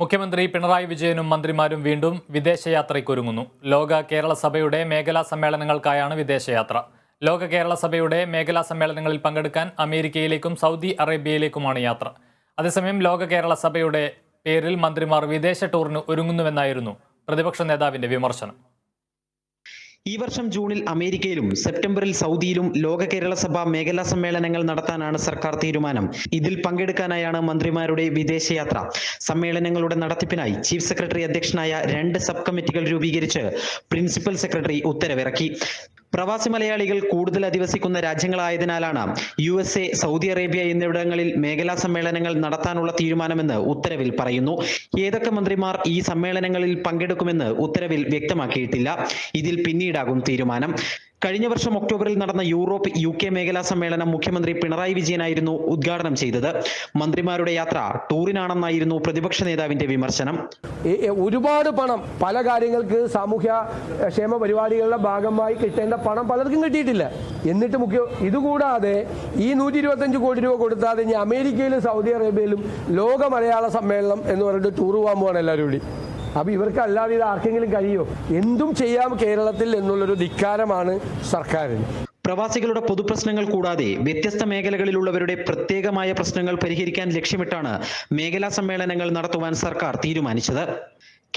മുഖ്യമന്ത്രി പിണറായി വിജയനും മന്ത്രിമാരും വീണ്ടും വിദേശയാത്രയ്ക്കൊരുങ്ങുന്നു. ലോക കേരള സഭയുടെ മേഖലാ സമ്മേളനങ്ങൾക്കായാണ് വിദേശയാത്ര. ലോക കേരള സഭയുടെ മേഖലാ സമ്മേളനങ്ങളിൽ പങ്കെടുക്കാൻ അമേരിക്കയിലേക്കും സൗദി അറേബ്യയിലേക്കുമാണ് യാത്ര. അതേസമയം ലോക കേരള സഭയുടെ പേരിൽ മന്ത്രിമാർ വിദേശ ടൂറിന് ഒരുങ്ങുന്നുവെന്നായിരുന്നു പ്രതിപക്ഷ നേതാവിന്റെ വിമർശനം. ഈ വർഷം ജൂണിൽ അമേരിക്കയിലും സെപ്റ്റംബറിൽ സൗദിയിലും ലോക കേരള സഭ മേഖലാ സമ്മേളനങ്ങൾ നടത്താനാണ് സർക്കാർ തീരുമാനം. ഇതിൽ പങ്കെടുക്കാനായാണ് മന്ത്രിമാരുടെ വിദേശയാത്ര. സമ്മേളനങ്ങളുടെ നടത്തിപ്പിനായി ചീഫ് സെക്രട്ടറി അധ്യക്ഷനായ 2 സബ് കമ്മിറ്റികൾ രൂപീകരിച്ച് പ്രിൻസിപ്പൽ സെക്രട്ടറി ഉത്തരവിറക്കി. പ്രവാസി മലയാളികൾ കൂടുതൽ അധിവസിക്കുന്ന രാജ്യങ്ങളായതിനാലാണ് USA, സൗദി അറേബ്യ എന്നിവിടങ്ങളിൽ മേഖലാ സമ്മേളനങ്ങൾ നടത്താനുള്ള തീരുമാനമെന്ന് ഉത്തരവിൽ പറയുന്നു. ഏതൊക്കെ മന്ത്രിമാർ ഈ സമ്മേളനങ്ങളിൽ പങ്കെടുക്കുമെന്ന് ഉത്തരവിൽ വ്യക്തമാക്കിയിട്ടില്ല. ഇതിൽ പിന്നീടാകും തീരുമാനം. കഴിഞ്ഞ വർഷം ഒക്ടോബറിൽ നടന്ന യൂറോപ്പ് UK മേഖലാ സമ്മേളനം മുഖ്യമന്ത്രി പിണറായി വിജയനായിരുന്നു ഉദ്ഘാടനം ചെയ്തത്. മന്ത്രിമാരുടെ യാത്ര ടൂറിനാണെന്നായിരുന്നു പ്രതിപക്ഷ നേതാവിന്റെ വിമർശനം. ഒരുപാട് പണം പല കാര്യങ്ങൾക്ക് സാമൂഹ്യ ക്ഷേമ പരിപാടികളുടെ ഭാഗമായി കിട്ടേണ്ട പണം പലർക്കും കിട്ടിയിട്ടില്ല. എന്നിട്ട് ഇതുകൂടാതെ ഈ 125 കോടി രൂപ കൊടുത്താതെ ഇനി അമേരിക്കയിലും സൗദി അറേബ്യയിലും ലോക മലയാള സമ്മേളനം എന്ന് പറഞ്ഞിട്ട് ടൂർ പോകാൻ പോവാണ് എല്ലാവരും കൂടി. അപ്പൊ ഇവർക്ക് അല്ലാതെ ഇത് ആർക്കെങ്കിലും കഴിയോ? എന്തും ചെയ്യാം കേരളത്തിൽ എന്നുള്ളൊരു ധിക്കാരമാണ് സർക്കാരിന്. പ്രവാസികളുടെ പൊതുപ്രശ്നങ്ങൾ കൂടാതെ വ്യത്യസ്ത മേഖലകളിലുള്ളവരുടെ പ്രത്യേകമായ പ്രശ്നങ്ങൾ പരിഹരിക്കാൻ ലക്ഷ്യമിട്ടാണ് മേഖലാ സമ്മേളനങ്ങൾ നടത്തുവാൻ സർക്കാർ തീരുമാനിച്ചത്.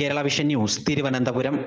Kerala vision news, Thiruvananthapuram.